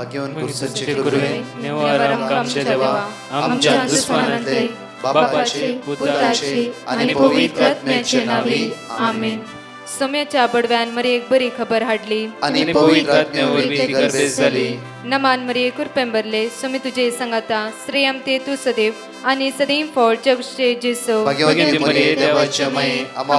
भाग्यवान कुर्साचे गुरुवे निवारम आमचे देवा आमच्या दुश्मनांतले बापाचे पुत्राचे आणि पवित्र आत्म्याचे नावे आमेन. सोम्याच्या बडव्यान मरे एक बरी खबर हाडली आणि पवित्र आत्म्यावरवी गर्भेस झाली. नमान मरे कुरपेंबरले सोमी तुझे संगाता श्रेयम ते तू सदैव आणि सदैव फळ जगचे जेसो. भाग्यवती मरिये देवाच्या माये आम्हा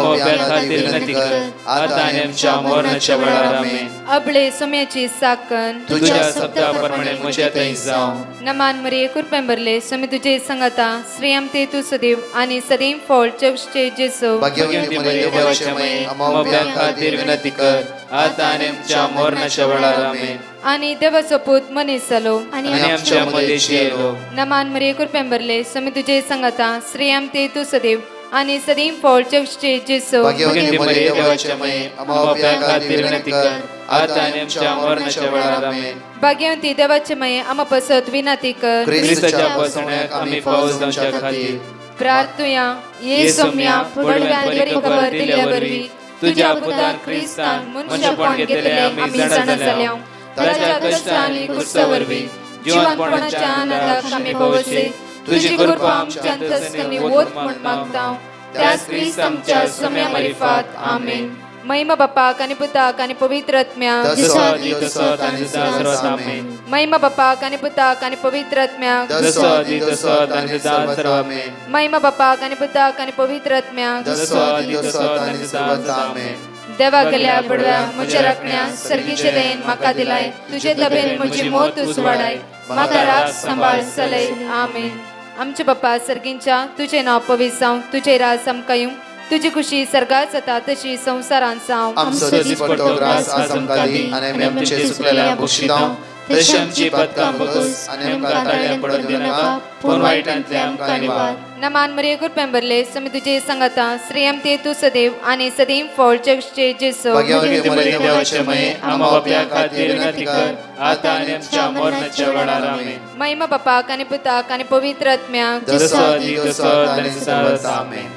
खातीर विनंती कर आता आणि आमच्या मरणाच्या वेळार आमेन. अबळे सोम्याची साकन तुझ्या शब्दाप्रमाणे म्हज्या थंय जावं. नमान मरे कुरपेंबरले सोमी तुझे संगाता श्रेयम ते तू सदैव आणि सदैव फळ जगचे जेसो. भाग्यवती मरिये देवाच्या माये आम्हा खातीर विनंती कर आता आणि आमच्या मरणाच्या वेळार आमेन. आणि देवाचो पूत मनीस जालो आणि आमच्या मध्येशी येलो. नमान मरे कुरपेंबरले सोमी तुझे संगाता श्रेयम ते तू सदैव आणि सदैव फळ जगचे जेसो. भाग्यवती मरिये देवाच्या माये आम्हा खातीर विनंती कर आता आणि आमच्या मरणाच्या वेळार आमेन. भाग्यवंती देवाचे माये आम्हा पसत विनंती कर ख्रिस्ताच्या पसण्याक आम्ही पावस जावच्या खातीर प्रार्थुया ये सोम्या पडव्यान बरी खबर दिल्या वरवी तुझ्या पुतान ख्रिस्तान मनशापण घेतले आम्ही जाणा जाल्या. ताच्या कष्ट आणि कुर्सावरवी जीवनपणाच्या आनंदाक आम्ही पवसे तुझी कृपा आमच्या अंतस्करणी वोत म्हण मागताव. त्यास ख्रिस्त आमच्या सोम्या मार्फत आमेन. महिमा बापाक आणि पुताक आणि पवित्र आत्म्याक महिमा बापाक आणि पुताक आणि पवित्र आत्म्याक महिमा बापाक आणि पुताक आणि पवित्र आत्म्याक देवा गेल्या पडव्या म्हज्या राखण्या सर्गीचे देन म्हाका दिलाय. तुझे तबेन म्हजी मोत उसवाडाय म्हाका राख सांबाळ चलय. आमेन. आमचे बाप्पा सर्गींच्या तुझे नाव पवित्र जावं तुझे राज आमकां येवं तुझी खुशी सर्गात जाता तशी संसारांत जावं. आमचो दिसपट्टो ग्रास आज आमकां दी आनी आमी आमचे चुकलेल्या बक्षितांव तशी आमची पातकां बगस आनी आमकां ताळ्यान पडूंक दिनाका पूण वायटांतल्यान आमकां निवार. नमान मरिये कुरपेंबरले सोमी तुझे संगाता श्रेयम ते तू सदैव आणि सदैव फळ जगचे जेसो. भाग्यवती मरिये देवाचे माये आम्हा बापया खातीर विनंती कर आता आनी आमच्या मरणाच्या वेळार आमेन. महिमा बापाक आणि पुताक आणि पवित्र आत्म्याक आमेन.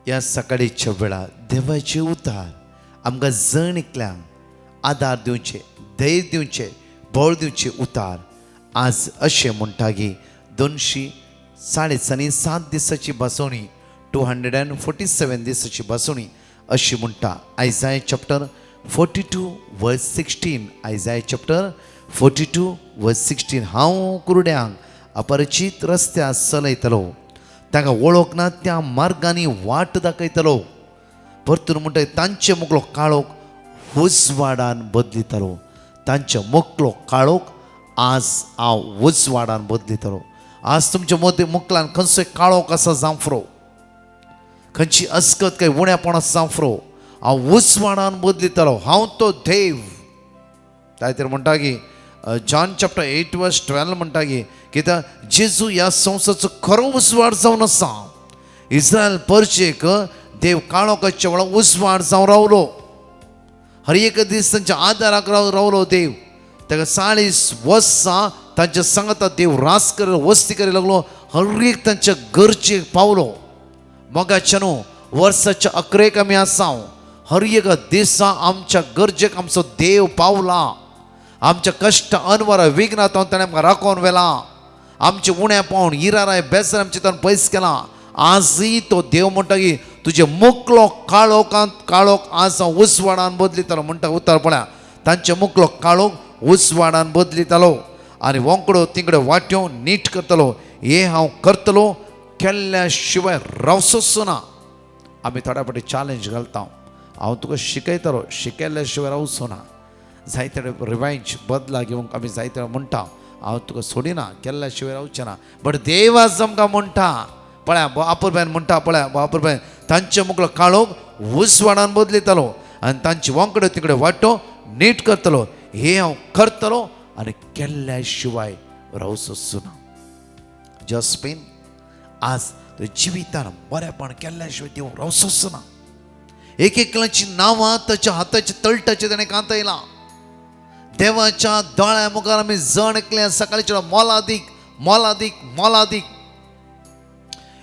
या सकाळीच्या वेळा देवाचे उतार आमकां जण एकल्यांक आदार दिवचे धैर्य दिवचे बळ दिवचे उतार आज अशें म्हणटा की 207 दिसाची बसवणी 247 दिसाची बसवणी अशी म्हणटा. आयजाय चॅप्टर 42 वर्स 16 आयजाय चॅप्टर 42 वर्स 16 हांव कुरड्यांक अपरिचीत रस्त्यार चलयतलो तांकां वळख ना त्या मार्गांनी वाट दाखयतलो. परतून म्हणटा तांचे मुखलो काळोख उजवाडान बदलितलो. तांचे मुखलो काळोख आज हांव उजवाडान बदलितलो. आज तुमच्या मदीं मुखलान खंयचोय काळोख आसा जांफ्रो खंयची अस्कत काय उण्यापण आसा जांफ्रो हांव उजवाडान बदलितलो. हांव तो देव. कांय म्हणटा की जॉन चॅप्टर 8 वर्स 12 म्हणटा की कित्याक जेजू ह्या संवसाराचो खरो उजवाड जावन आसा. इस्रायल परचेक देव काळोखाच्या वेळार उजवाड जावन रावलो. हर एक दीस तांच्या आदाराक रावलो देव. ताका 40 वर्सां तांच्या सांगाता देव रास कर वस्ती करी लागलो. हर एक तांच्या गरजेक पावलो. मोगाच्या न्हू वर्साच्या 11 आमी आसां. हर एक दिसा आमच्या गरजेक आमचो देव पावला. आमच्या कश्ट अनवरां विघ्नांत ताणें आमकां राखोवन व्हेला. आमचे उण्या पावन इराराय बेजार आमचे ताणें पयस केला. आजय तो देव म्हणटा की तुजे मुखलो काळोख आज हांव उजवाडान बदलितलो म्हणटा. उतर पळया तांचे मुखलो काळोख उजवाडान बदलितलो आनी वोंकडो तिंकडे वाट्यो नीट करतलो. हे हांव करतलो केल्ल्या शिवाय रावचोच ना. आमी थोड्या फावटी चॅलेंज घालता. हांव तुका शिकयतलो शिकयल्ल्या शिवाय रावचो ना. जायते रिवायंज बदला घेवंक आमी जायते म्हणटा हांव तुका सोडिना केल्ल्या शिवाय रावचें ना. बट देव आज आमकां म्हणटा पळया बापूरबायन म्हणटा पळया बापूरबायन तांचे मुखलो काळोख उजवाडान बदलितलो आनी तांची वोंकडे तिकडे वाटो नीट करतलो. हे हांव करतलो आनी केल्ल्या शिवाय रावचोच ना. जस्पेन आज जिवितान बरेपण केल्ल्या शिवाय देव रावचोच ना. एक एकल्याची नांवां ताच्या हाताच्या तळटाचे ताणें कांतयला. देवाच्या दोळ्या मुखार आमी जण एकले सकाळच्या मोलादीक मोलादीक मोलादीक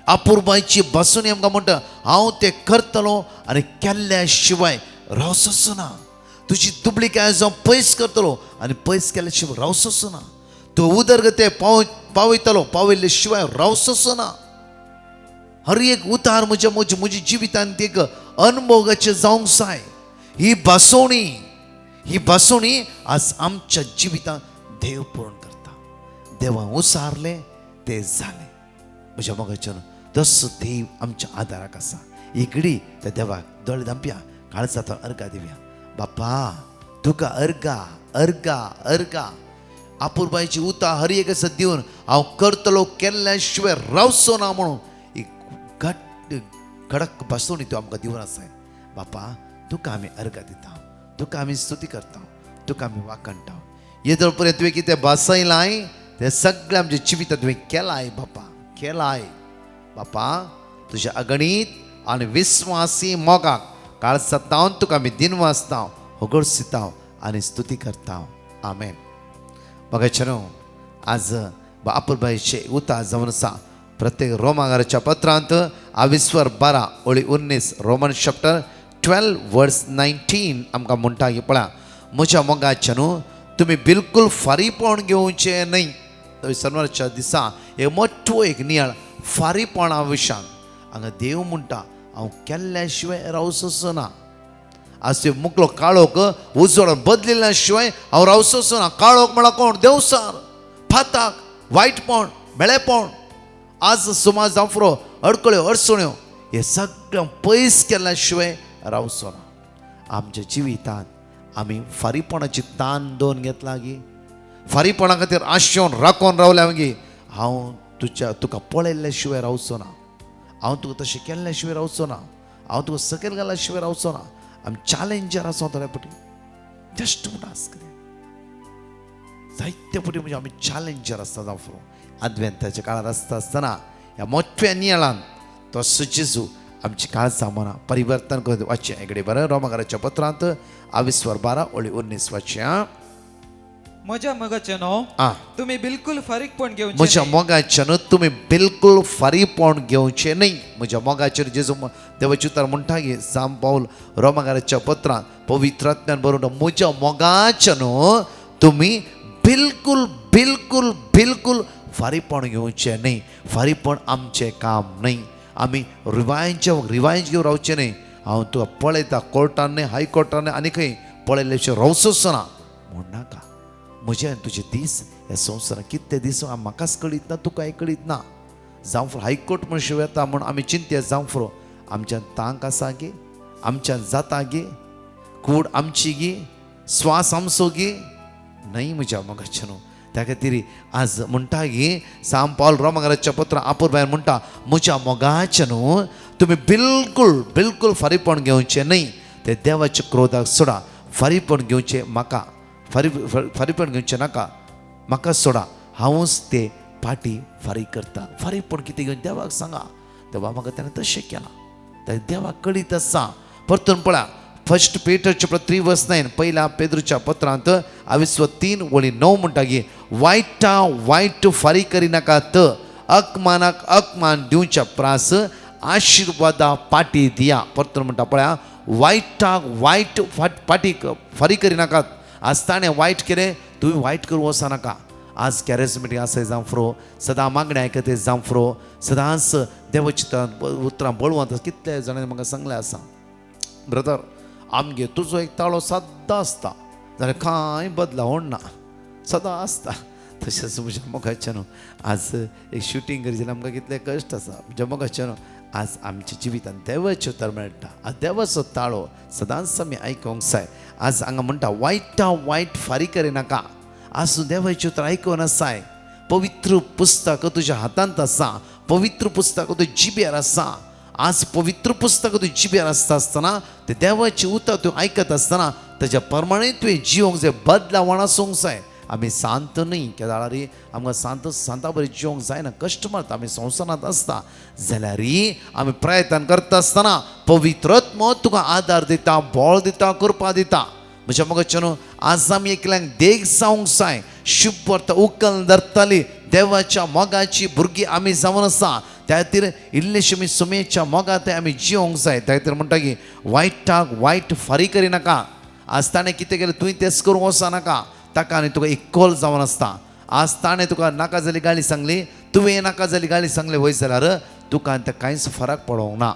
अपूर्बायची बसून आमकां म्हणटा हांव तें करतलो आनी केल्ल्या शिवाय रावचोच ना. तुजी दुबळी काय जावं पयस करतलो आनी पयस केल्या शिवाय रावचोच ना. तो उदरगते पावयतलो, पावयल्ले शिवाय रावचोच ना. हर एक उतार म्हज्या जिवितांत एक अनुभवाचे जावंक जाय. ही बसोवणी आज आमच्या जिवितांत देव पूर्ण करता. देवान उसारले ते जाले. म्हज्या मोगाच्यान तसो देव आमच्या आदाराक आसा. ही घडी त्या देवाक दोळे धांपया, काळजांत अर्घा दिवया. बापा तुका अर्घा आपुरबाईची उता हर एक असं दिवन हांव करतलो, केल्ल्या शिवाय रावचो ना म्हणून एक कडक बसोवणी तूं आमकां दिवन आसाय. बापा तुका आमी अर्घा दिता, तुका आमी स्तुती करता, तुका आमी वाकणटा. येदोळ पर्यंत तुवें कितें बसयलाय तें सगळें आमच्या जिवितांत तुवें केलाय. बापा केलाय. बापा तुज्या अगणीत आनी विस्वासी मोगाक काळजांत तुका आमी दिनवासता, होगोळसिता आनी स्तुती करता. आमेन. मोगाचेनो आज आपुरबाईचे उता जावन आसा. प्रत्येक रोमाकाराच्या पत्रांत 22:12 रोमन चॅप्टर 12:19 आमकां म्हणटा की पळया, म्हज्या मोगाचेनो तुमी बिलकुल फारीपण घेवचे न्हय. शनिवारच्या दिसा एक मोठो एक नियाळ फारीपणा विशयान हांगा देव म्हणटा हांव केल्ल्या शिवाय रावचोच ना. आज ते मुकलो काळोख उजवाड बदलिल्ल्या शिवाय हांव रावचोच ना. काळोख म्हळ्यार कोण? देवसार, फाताक, वायटपण, बेळेपण. आज समाज जावफरो, अडकळ्यो, अडचण्यो हे सगळें पयस केल्ल्या शिवाय रावचो ना. आमच्या जिवितांत आमी फारीपणाची तान दोन घेतला गी. फारीपणा खातीर आशेवन राखोन रावल्या गी. हांव तुका पळयल्ल्या शिवाय रावचो ना. हांव तुका तशें केल्ल्या शिवाय रावचो ना. हांव तुका सकयल घाल्या शिवाय रावचो ना. आमी चॅलेंजर आसा थोड्या पटी. जस्ट म्हूण आस कितें जायते पटी म्हणजे आमी चॅलेंजर आसता जावफरो. आदवेंताच्या काळार आसतना ह्या मोठ्या नियाळान तो जेजू आमची काळजां मनां परिवर्तन करून वाचया. इकडे बरं रोमाकाराच्या पत्रांत 22:12 वाचया. म्हज्या मोगाचेनो तुम्ही बिलकुल फारीकपण घेवचे म्हज्या मोगाचेनो तुमी बिलकुल फारीपण घेवचे न्हय. म्हज्या मोगाचेर जेजू देवाचे उतर म्हणटा की सांत पाऊल रोमाकाराच्या पत्रांत पवित्र आत्म्यान बरोवन म्हज्या मोगाचेनो तुमी बिलकुल बिलकुल बिलकुल फारीपण घेवचे न्हय. फारीपण आमचें काम न्हय. आमी रिवायंज घेवन रावचें न्हय. हांव तुका पळयता कोर्टान न्हय, हायकोर्टान आनी खंय पळयल्लेशें रावचोच ना म्हूण नाका. म्हजे आनी तुजे दीस ह्या संवसारांत कितले दीस म्हाकाच कळीत ना, तुकाय कळीत ना. जावं हायकोर्ट म्हण शिव येता म्हूण आमी चिंते जावं आमच्यान तांक आसा गे, आमच्यान जाता गे, कूड आमची गे, स्वास आमचो गे न्हय. म्हज्या मोगाचेनो त्या खातीर आज म्हणटा गे सांत पाऊल रोमाकाराच्या पत्रांत आपुरबायन म्हणटा म्हज्या मोगाचेनो तुमी बिलकुल बिलकुल फारीपण घेवचें न्हय. ते देवाच्या क्रोधाक सोडा. फारीपण घेवचें म्हाका, फारीपण घेवचें नाका म्हाका सोडा. हांवूच ते पाटी फारीक करता. फारीपण कितें घेवन देवाक सांगा. देवा म्हाका ताणें तशें केलां. देवाक कळीत आसा. परतून पळया 1 Peter 3:9 पहिल्या पेद्रूच्या पत्रांत 23:9 म्हणटा की वायटा वायट फारीक करिनाकात, अकमानाक अकमान दिवच्या प्रास, आशिर्वादा पाटी दिया. परतून म्हणटा पळया वायटाक वायट पाटी फारीक करिनाकात. आज ताणें वायट केलें तुवें वायट करूं वचनाका. आज कॅरिझमॅटीक आसय जावं सदां मागणें आयकत जावं सदांच देवाची उतरां बळवंत. कितले जाणांनी म्हाका सांगलें आसा ब्रदर आमगे तुजो एक ताळो सद्दां आसता जाल्यार कांय बदलावण ना, सदां आसता. तशेंच म्हज्या मोगाचेनो आज एक शूटिंग करी जाल्यार आमकां कितले कश्ट आसा. म्हज्या मोगाचेनो आज आमच्या जिवितांत देवाचें उतर मेळटा. आज देवाचो ताळो सदांच आमी आयकोंक जाय. आज हांगा म्हणटा वायटा वायट फारीक करिनाका. आज तूं देवाचें उतर आयकोन आसाय. पवित्र पुस्तक तुज्या हातांत आसा. पवित्र पुस्तक तुज्या जिबेर आसा. आज पवित्र पुस्तक तुज्या जिबेर आसतना ते देवाचें उतर तूं आयकत आसतना ताच्या प्रमाणे तुवें जिवंक जाय. बदलावण आसूंक जाय. आमी सांत न्हय केदार आमकां सांता बरी जिवंक जायना. कश्ट मारता आमी संवसारांत आसता जाल्यार आमी प्रयत्न करता आसतना पवित्रत्म तुका आदार दिता, बळ दिता, कृपा दिता. म्हज्या मोगाचेनो आज आमी एकल्यांक देख जावंक जाय. शुभ अर्थ उखल धरतली देवाच्या मोगाची भुरगीं आमी जावन आसा. त्या खातीर इल्लेशे आमी सुमेच्या मोगांत आमी जिवंक जाय. त्या खातीर म्हणटा की वायटाक वायट फारीक करिनाका. आज ताणें कितें केलें तुवें तेंच करूंक वचनाका. ताका आनी तुका इक्वल जावन आसता. आज ताणें तुका नाका जाली गाळी सांगली, तुवें नाका जाली गाळी सांगली वय जाल्यार तुका आनी तें कांयच फरक पडोंक ना.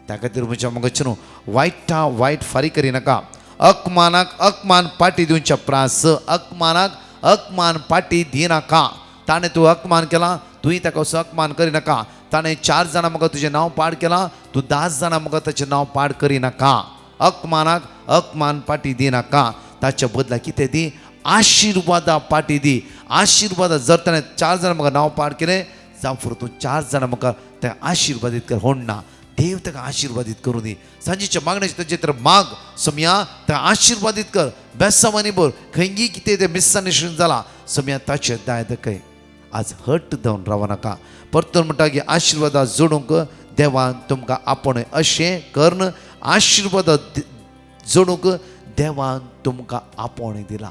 त्या खातीर म्हज्या मगच न्हू वायटा वायट फारी करिनाका. अकमानाक अकमान पाटी दिवचे प्रास. अकमानाक अकमान पाटी दिनाका. ताणें तूं अकमान केला, तुवें ताका असो अकमान करिनाका. ताणें 4 जाणां म्हाका तुजें नांव पाड केलां, तूं 10 जाणां म्हाका ताचें नांव पाड करिनाका. अकमानाक अकमान पाटी दिनाका. ताच्या बदला कितें दी, आशिर्वादा पाटी दी. आशिर्वादा जर ताणें 4 जाणां म्हाका नांव पाड केलें जावं फुडें तूं 4 जाणां म्हाका तें आशिर्वादीत कर. होण्णा देव ताका आशिर्वादीत करूं दी. सांजेच्या मागणेचे ताचे तर माग सम्या ताका आशिर्वादीत कर. बेसांवानी बोर खंयी कितें तें मिसअंडरस्टँडिंग जाला सम्या ताचें दाय दखय. आज हट्ट जावन रावं नाका. परतून म्हणटा की आशिर्वादा जोडूंक देवान तुमकां आपण अशें कर्ण. आशिर्वादा जोडूंक देवान तुमकां आपण दिला.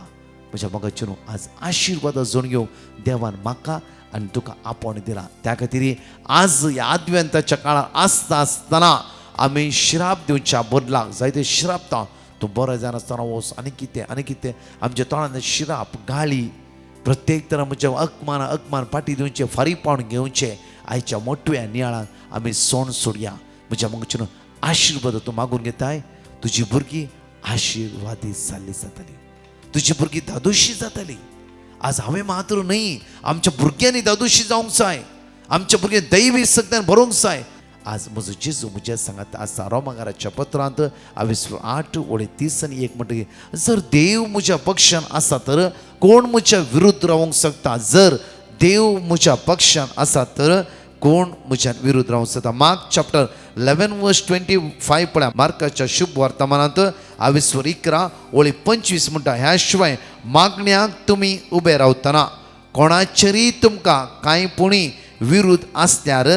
म्हज्या मगाचे न्हू आज आशिर्वादा जोडून घेवंक देवान म्हाका आनी तुका आपण दिला. त्या खातीर आज ह्या आद्वेंताच्या काळार आसता आसतना आमी श्राप दिवच्या बदलाक जायते श्रापता. तूं बरो जायनासतना वच आनी कितें आमच्या तोंडान श्राप गाळी प्रत्येक तरां म्हज्या अकमान पाटी दिवचे फारीपण घेवचे. आयच्या मोठव्या नियाळान आमी सोण सोडया. म्हज्या मगचे न्हू आशिर्वाद तूं मागून घेताय. तुजी भुरगीं आशिर्वादीत जाल्ली जातली. तुजी भुरगीं दादोशी जातली. आज हांवें मात्र न्ही, आमच्या भुरग्यांनी दादोशी जावंक जाय. आमच्या भुरग्यांनी दैवी सत्यान भरोंक जाय. आज म्हजो जेजू म्हज्या सांगात आसा रोमाकाराच्या पत्रांत 8:30 म्हणटकीर जर देव म्हज्या पक्षान आसा तर कोण म्हज्या विरुद्ध रावंक शकता. जर देव म्हज्या पक्षान आसा तर कोण म्हज्या विरुद्ध रावंक शकता. मार्क चॅप्टर 11:25 पळया. मार्काच्या शुभ वर्तमानांत 11:25 म्हणटा ह्या शिवाय मागण्याक तुमी उबे रावतना कोणाचेरी तुमकां कांयपुणी विरुद्ध आसल्यार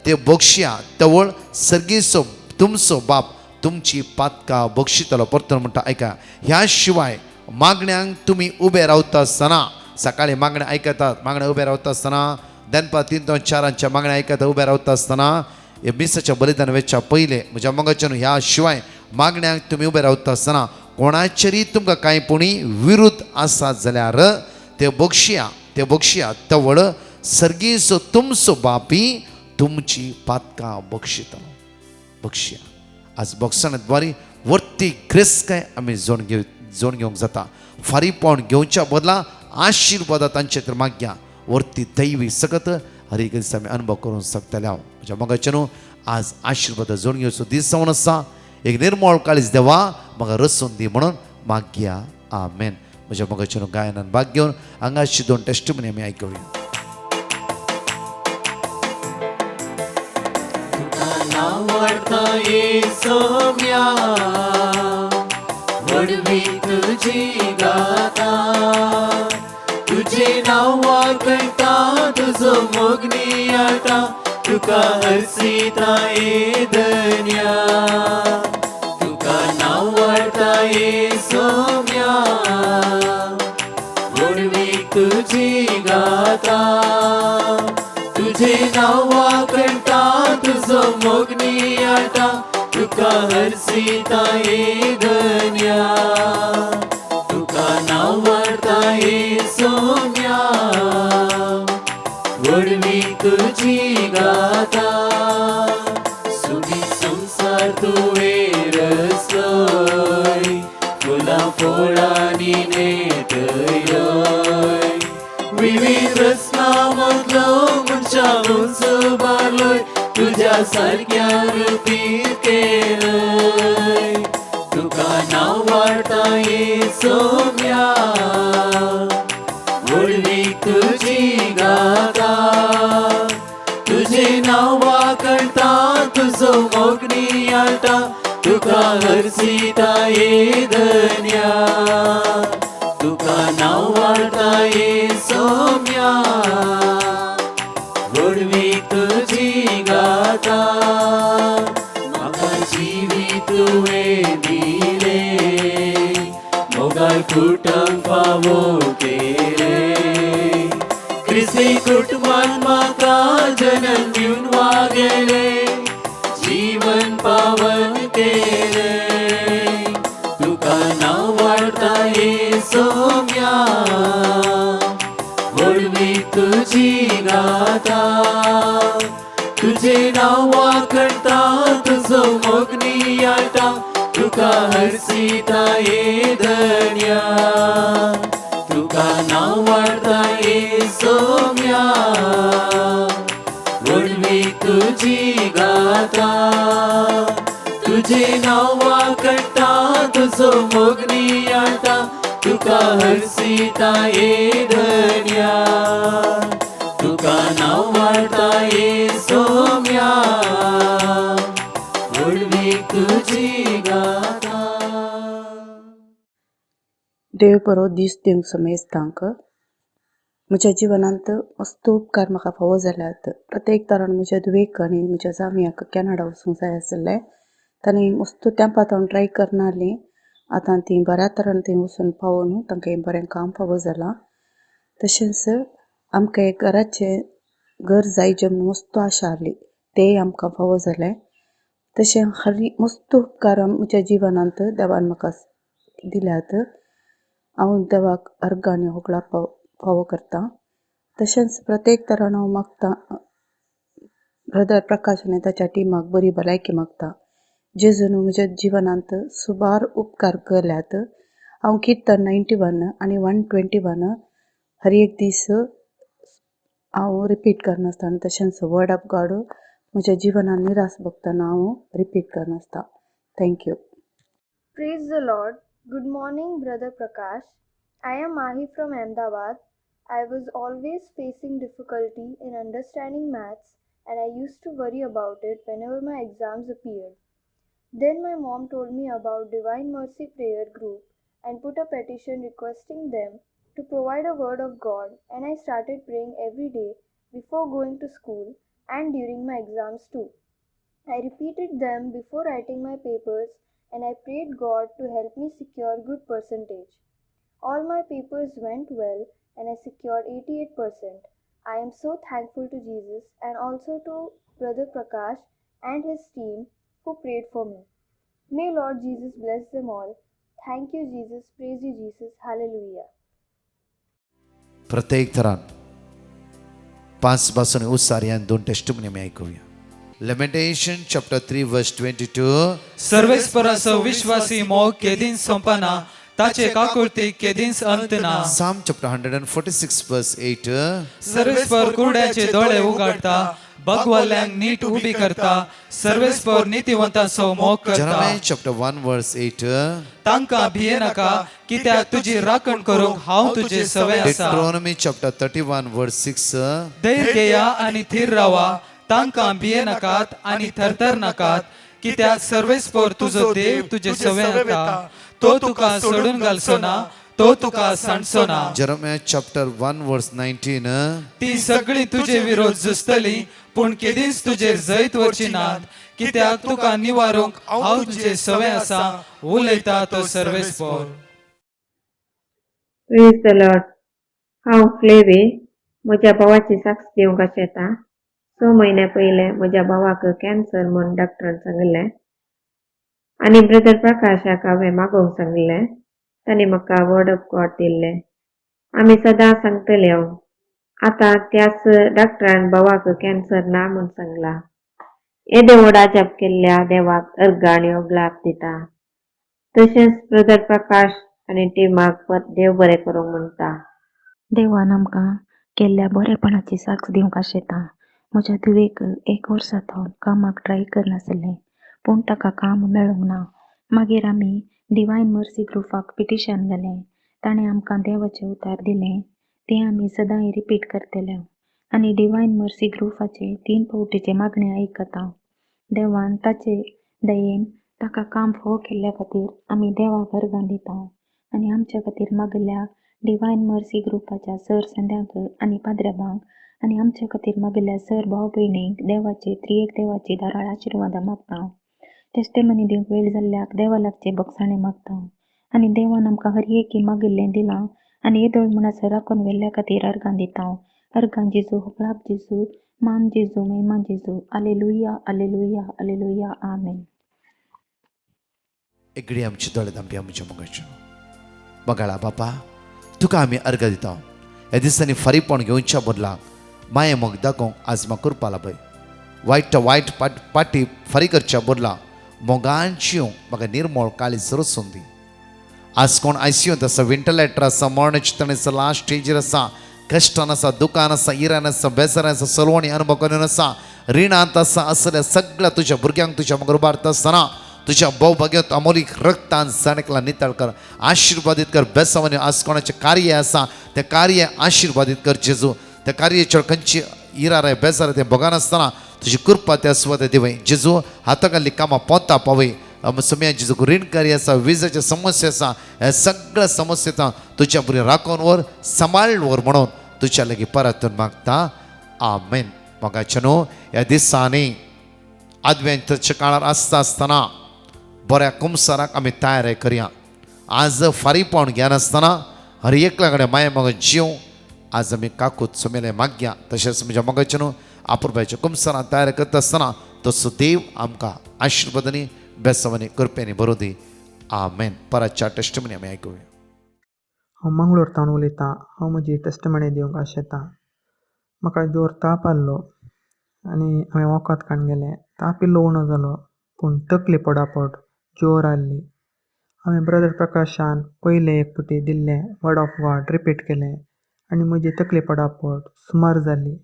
ते बक्षया तवळ सर्गीचो तुमचो बाप तुमची पातकां बक्षितलो. परतून म्हणटा ऐका, ह्या शिवाय मागण्यांक तुमी उबे रावता आसतना सकाळी मागण्या आयकतात, मागण्या उबे रावता आसतना दनपार 3-4 मागण्या आयकता उबे रावता आसतना हे मिसाच्या बलिदान वेचच्या पयले म्हज्या मगाच्यान ह्या शिवाय मागण्यांक तुमी उबे रावता आसतना कोणाचेरी तुमकां कांयपुणी विरुद्ध आसा जाल्यार ते बक्षया तवळ सर्गीचो तुमचो बापी तुमची पातकां बक्षितलो. बक्षया आज बक्षांद्वारे वर्ती ग्रेस्काय आमी जोड घेवंक जाता. फारीपण घेवच्या बदला आशिर्वादा तांचे तर मागया. वर्ती दैवी सकत हर एक दिसा आमी अनुभव करूंक शकतले. हांव म्हज्या मगाचे न्हू आज आशिर्वाद जोडून घेवचो दीस जावन आसा. एक निर्मळ काळीज देवा म्हाका रसून दी म्हणून मागया. आमेन. म्हज्या मगाचे न्हू गायनान भाग घेवन हांगाची 2 टेस्टिमनी आमी आयकूया. सोम्या वडवी तुझी गाता, तुझे नाव वाकता तुझो मोगनी आता, तुका हरसीता ये धन्या. तुका नाव वाढता ये सोम्या वडवी तुझी गाता, तुझे नाव वाकता तुझो मोगनी आता, तुका हरसीता ये धन्या. तुका नाव वाढता ये सोम्या वडवी तुझी गाता. सुखी संसार तुवे रसय, फुलां फळांनी नेटय, विविध रचना मदलो मनशा उंच बारलोय, तुझ्या सारक्या रुपीर केलय. तुका नाव वाढता ये सोम्या वडवी तुझी गाता, तुझे नाव वाकळटा तुझो मोगनी आटा, तुका हरसीता ये धन्या. तुका नाव वाढता ये सोम्या वडवी तुझी गाता. म्हाका जिवीत तुवें दिले, मोगाळ कुटुंब फावो केले, क्रिस्ती कुटुंबान म्हाका जन्म दिवन वागले, जीवन पावन केले. तुका नाव वाढता ये सोम्या तुझे नाव वाकणता तुझो मोगनी आटा तुका हरसीता ये धन्या तुका नाव वाढता ये सोम्या वडवी तुझी गाता तुझे नाव वाकणता तुझो मोगनी आटा तुका हरसीता ये धन्या तुका नाव वाढता ये सोम्या वडवी तुझी गाता. देव बरो दीस दिवंक समेज तांक म्हज्या जिवनांत मस्त उपकार म्हाका फावो जाल्यात. प्रत्येक तरान म्हज्या दुवेक आनी म्हज्या जावयाक कॅनडा वचूंक जाय आसलें. तांणी मस्त तेंपात हांव ट्राय करनासलें. आतां ती बऱ्या तरान थंय वचून पावून तांकां एक बरें काम फावो जालां. तशेंच आमकां एक घराचें घर जाय जें म्हणून मस्त आशा आहली तेंय आमकां फावो जालें. तशें मस्त उपकार म्हज्या जिवनांत देवान म्हाका दिल्यात. हांव देवाक अर्घ आनी होगळा फावो करतां. तशेंच प्रत्येक तरान हांव मागतां ब्रदर प्रकाश आनी ताच्या टिमाक बरी भलायकी मागता. जेजून म्हज्या जिवनांत सुबार उपकार केल्यात. हांव किर्तन 91 आनी 121 हर एक दीस हांव रिपीट करनासता आनी तशेंच वर्ड ऑफ गॉड म्हज्या जिवनांत निराश भोगतना हांव रिपीट करनासता. Thank you. Praise the Lord. Good morning, Brother Prakash. I am Mahi from Ahmedabad. I was always facing difficulty in understanding maths and I used to worry about it whenever my exams appeared. Then my mom told me about Divine Mercy Prayer Group and put a petition requesting them to provide a word of God, and I started praying every day before going to school and during my exams too. I repeated them before writing my papers and I prayed God to help me secure good percentage. All my papers went well and I secured 88%. I am so thankful to Jesus and also to Brother Prakash and his team who prayed for me. May Lord Jesus bless them all. Thank you Jesus, praise you Jesus, hallelujah. प्रत्येक तरान 5 पासून उत्सार्यान 2 testimony आमी ऐकूया. Lamentation chapter 3 verse 22. सर्वेस्पराचो विश्वासी मोग केदीन संपना ताचे काकुळती केदींच अंत ना. Psalm chapter 146 verse 8. सर्वेस्पर कुरड्याचे दोळे उगडता भगवल्यांक नीट उबी करता सर्वेस्पर नीतिवंतांचो मोग करता. Jeremiah chapter 1 verse 8. तांकां भिये नाका कित्याक तुजी राखण करूंक हांव तुजे सवय आसा. Deuteronomy chapter 31 verse 6. धैर्य घेया आनी थीर रावा तांकां भिये नाकात आनी थरथर नाकात कित्याक सर्वेस्पर तुजो देव तुजे सवय येता. तो तुका सोडून घालचो ना तो तुका सांडचो ना. Jeremiah chapter 1 verse 19. ती सगळी तुजे विरोध झुजतली पूण केदींच तुजेर जैत वरची नात कित्याक तुका निवारूंक हांव तुजे सवय आसा उलयता तो सर्वेस्पर. Praise the Lord. हांव फ्लेवी म्हज्या भावाची साक्ष दिवंक येता. 6 म्हयने पयले म्हज्या भावाक कॅन्सर म्हूण डॉक्टरान सांगलें आनी ब्रदर प्रकाशाक हांवें मागोवंक सांगलें. ताणें म्हाका वर्ड ऑफ गॉड दिल्लें. आमी सदां सांगतले हांव. आतां त्याच डॉक्टरान भावाक कॅन्सर ना म्हूण सांगलां. येदे व्हडा जप केल्ल्या देवाक अर्घ आनी ओगलाप दिता. तशेंच ब्रदर प्रकाश आनी टिमाक देव बरें करूंक म्हणटा. देवान आमकां केल्ल्या बरेपणाची साक्ष दिवंक आशेता. म्हज्या धुवेक 1 वर्सा जावन कामाक ट्राय करनासलें पूण ताका काम मेळूंक ना. मागीर आमी डिवायन मर्सी ग्रुपाक पिटिशन घालें. ताणें आमकां देवाचें उतार दिलें तें आमी सदां रिपीट करतले आनी डिवायन मर्सी ग्रुपाचे 3 फावटीचे मागणे आयकता. देवान ताचे दयेन ताका काम फावो केल्ल्या खातीर आमी देवाक अर्घां दिता आनी आमच्या खातीर मागल्या डिवायन मर्सी ग्रुपाच्या सर संध्याक आनी पाद्र्याबांक आनी आमच्या खातीर मागल्या सर भाव भयणीक देवाची त्रिएक देवाची धाराळ आशिर्वादां मागता. टेस्टिमनी दिवंक वेळ जाल्ल्याक देवा लागचे बगसाणे मागता आनी देवान आमकां हर एकी मागिल्लें दिलां आनी येदोळ म्हणसर राखून व्हेल्ल्या खातीर अर्घां दिता. अर्घां जेजू, होगळाप जेजू, मान जेजू, महिमा जेजू. आलेलुया, आलेलुया, आलेलुया, आमेन. एकडी आमची दोळे धांपी आमच्या मुखाचे. बगाळा बापा तुका आमी अर्घ दिता. ह्या दिसांनी फारीपण घेवच्या बदला माये मोग दाखोवंक आज म्हाका करपा लाभय. वायट पाटी फारी करच्या बदला मोगांची म्हाका निर्मळ काळीज रचून आज कोण आयसीयूत आसा वेंटिलेटर आसा मरण चिंतन आसा लास्ट स्टेजीर आसा कश्टान आसा दुकान आसा इरान आसा बेजारान आसा सलवणी अनुभव करून आसा रिणांत आसा असल्या सगळ्या तुझ्या भुरग्यांक तुझ्या मगर उबारता आसतना तुझ्या भोवभाग्यांत अमोलीक रक्तान साणेकला नितळ कर आशिर्वादीत कर बेसावनी आज कोणाचें कार्य आसा तें कार्य आशिर्वादीत कर जेजू त्या कार्याचेर खंयची इरार बेजार तें भोगान आसतना तुजी कृपा त्या सुवाते दिवय जेजू हाताखाली कामां पोंता पावय समया जेजू रीण कार्य आसा विजेचे समस्या आसा हे सगळ्या समस्या तुज्या बरी राखून वर सांबाळ वर म्हणून तुज्या लागीं परतून मागता आमेन. मोगाच्या न्हू ह्या दिसांनी आदव्यांच्या काळार आसतना बऱ्या कुमसाराक आमी तयार करया. आज फारीपण घेन आसतना हर एकल्या कडेन माये मोग जीव आज आमी काकूत सुमेले मागया. तशेंच म्हज्या मोगाच्या न्हू आपुरबायच्या कुमसारां तयार करता आसतना तसो देव आमकां आशिर्वादांनी बेसवांनी कृपेनी बरो दी आमेन. परतच्या टेस्टमनी आमी आयकुया. हांव मंगळूरतावन उलयतां. हांव म्हजी टेस्टमणी दिवंक आशेतां. म्हाका जोर ताप आसलो आनी हांवें वोकात काण गेलें. ताप इल्लो उणो जालो पूण तकली पडापड जोर आसली. हांवें ब्रदर प्रकाशान पयलें एक फावटी दिल्लें वर्ड ऑफ गॉड रिपीट केलें आनी म्हजी तकली पडापड सुमार जाली.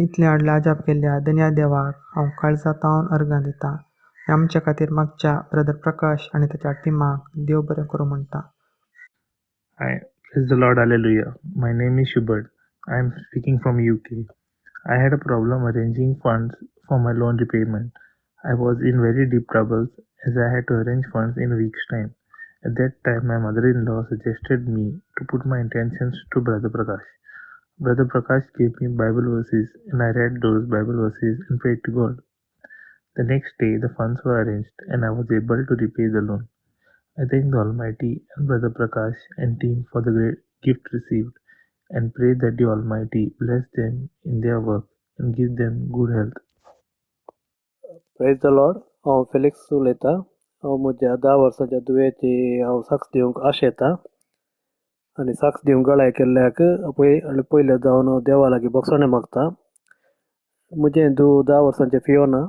इतलें हाडल्या अजाप केल्ल्या धन्या देवाक हांव काळजांतावन अर्गां दितां. आमच्या खातीर मागच्या ब्रदर प्रकाश आनी ताच्या टिमाक देव बरें करूं म्हणटा. Hi, praise the Lord, hallelujah. My name is Shubert. I am speaking from UK. I had a problem arranging funds for my loan repayment. I was in very deep troubles as I had to arrange funds in a week's time. At that time, my mother-in-law suggested me to put my intentions to Brother Prakash. Brother Prakash gave me Bible verses and I read those Bible verses and prayed to God. The next day, the funds were arranged and I was able to repay the loan. I thank the Almighty and Brother Prakash and team for the great gift received and pray that the Almighty bless them in their work and give them good health. Praise the Lord. हांव Felix उलयतां. हांव म्हज्या 10 वर्सांच्या दुयेची हांव साक्ष दिवंक आशेतां आनी साक्ष दिवंक गळाय केल्ल्याक पयले जावन हांव देवा लागीं बक्षणे मागतां. म्हजें 10 वर्सांचें फियोना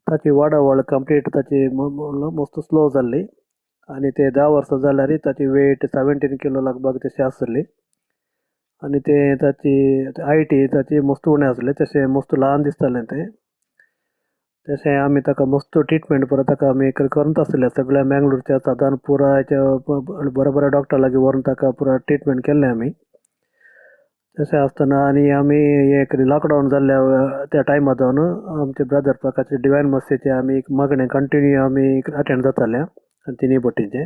ताची वाडावळ कंप्लीट ताची मस्त स्लो जाल्ली आनी ते 10 वर्सां जाल्यारय ताची वेट 17 किलो लागभग तशी आसली आनी ते ताची हायटी ताची मस्त उणें आसलें. तशें मस्त ल्हान दिसतालें तें. तशें आमी ताका मस्त ट्रिटमेंट परत ताका आमी करत आसले सगळ्या मँगलोरच्या सादारण पुरायच्या बऱ्या डॉक्टर लागीं व्हरून ताका पुरा ट्रिटमेंट केल्लें आमी. तशें आसतना आनी आमी एक लॉकडावन जाल्ल्या त्या टायमार जावन आमचे ब्रदर प्रकाश डिवायन मस्तीचे आमी मागणें कंटिन्यू आमी अटेंड जाताले तिनूय बटीचें.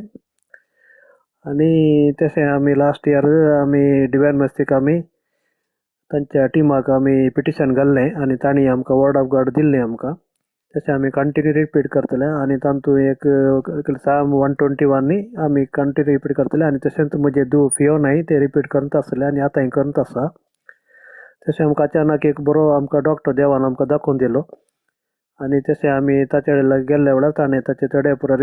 आनी तशें आमी लास्ट इयर आमी डिवायन मस्तीक आमी तांच्या टिमाक आमी पिटिशन घाल्लें आनी तांणी आमकां वर्ड ऑफ गॉड दिल्लें आमकां. तशें आमी कंटिन्यू रिपीट करतले आनी तातूंत एक साम 121 न्ही आमी कंटिन्यू रिपीट करतले आनी तशेंच म्हजे फियोनाय ते रिपीट करत आसले आनी आतांय करत आसा. तशें आमकां अचानक एक बरो आमकां डॉक्टर देवान आमकां दाखोवन दिलो आनी तशें आमी ताचे कडेन गेल्ले वेळार ताणें ताचे चडे पुरो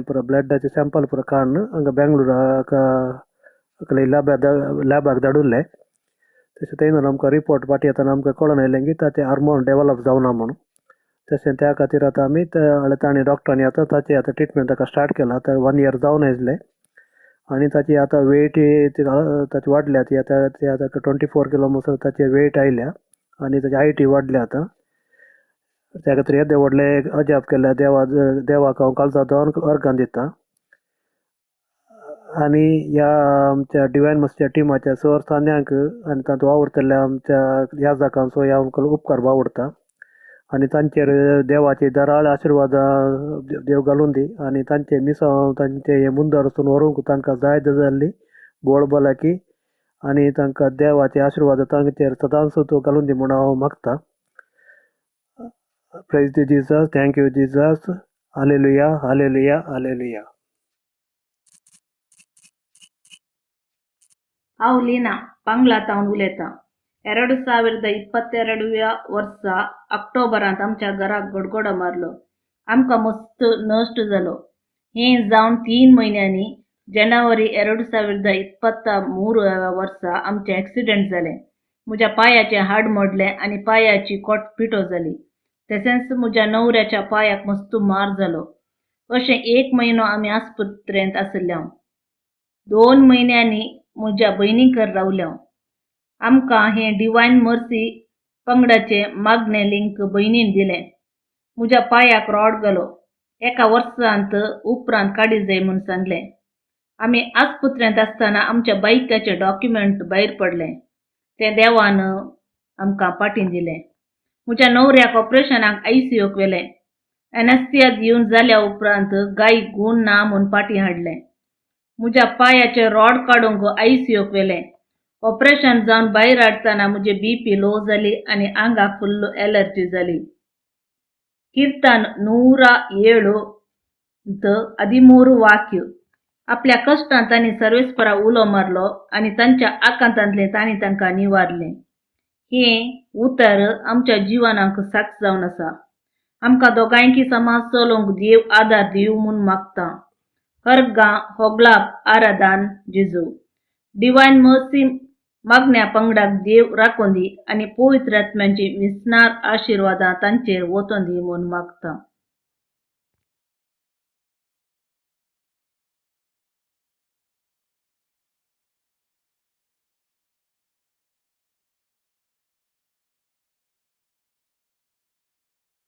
पुरो ब्लडाचे सॅम्पल पुरो काडून हांगा बेंगलोराक लॅबाक धाडुल्ले. तशें थंय आमकां रिपोर्ट पाटी येताना आमकां कळून आयलें की ताचें हार्मोन डेवलप जावना म्हणून. तशें त्या खातीर आतां आमी ताणें डॉक्टरांनी आतां ताची आतां ट्रिटमेंट ताका स्टार्ट केला. आतां 1 year जावन आयिल्लें आनी ताची आतां वेट ताची वाडल्या ती आतां 24 किलो म्हणसर ताची वेट आयल्या आनी ताची हायटी वाडल्या आतां. त्या खातीर येदे व्हडले अजाप केल्या देवाक हांव काळजांत अर्गां दितां. आनी ह्या आमच्या डिवायन मस्तीच्या टिमाच्या सर्वसान्यांक आनी तातूंत वावुरतल्या आमच्या याजकांचो ह्या आमकां उपकार वावुरता आनी तांचेर देवाची दराळ आशिर्वादां देव घालून दी आनी तांचे मिसांव तांचे हे मुंदर वचून व्हरूंक तांकां जाय जाल्ली बोड भलायकी आनी तांकां देवाचे आशिर्वाद तांचेर सदांच घालून दी म्हूण हांव मागतां. Praise the Jesus. Thank you Jesus. Hallelujah hallelujah hallelujah. हांव लीना पांगलातावन उलयतां. 2022 वर्सा ऑक्टोबरांत आमच्या घराक गडगडो मारलो. आमकां मस्त नश्ट जालो. हें जावन 3 म्हयन्यांनी जानेवारी 2023 वर्सा आमचें एक्सिडेंट जालें. म्हज्या पांयाचें हाड मोडलें आनी पांयाची कोट पिटो जाली. तशेंच म्हज्या न्हवऱ्याच्या पांयाक मस्त मार जालो. अशें 1 म्हयनो आमी आस्पत्रेंत आसल्यां. 2 म्हयन्यांनी म्हज्या भयणीकर रावल्यां. आमकां हें डिवायन मर्सी पंगडाचें मागणें लिंक भयणीन दिलें. म्हज्या पांयाक रॉड घालो. 1 वर्सांत उपरांत काडी जाय म्हूण सांगलें. आमी आस्पत्रेंत आसतना आमच्या बायकाचें डॉक्युमेंट भायर पडलें. तें देवान आमकां पाटीन दिलें. म्हज्या न्हवऱ्याक ऑपरेशनाक ICUक व्हेलें. एनेस्थिया दिवन जाल्या उपरांत गायक गूण ना म्हूण पाटी हाडलें. म्हज्या पांयाचें रॉड काडूंक ICUक व्हेलें. ऑपरेशन जावन भायर हाडटना म्हजी BP लो जाली आनी आंगाक फुल्ल एलर्जी जाली. कीर्तन 107:13 वाक्य. आपल्या कश्टांत तांणी सर्वेस्परा उलो मारलो आनी तांच्या आकांतांतलें तांणी तांकां निवारलें. हें उतर आमच्या जिवनाक साक्ष जावन आसा. आमकां दोगांयकी समाज चलोवंक देव आदार दिवं म्हूण मागता. हरगां होगलाप आराधन जेजू. डिवायन मर्सी मागण्या पंगडाक देव राखों दी आनी पवित्र आत्म्याची विस्नार आशिर्वादां तांचेर वचों दी म्हूण मागता.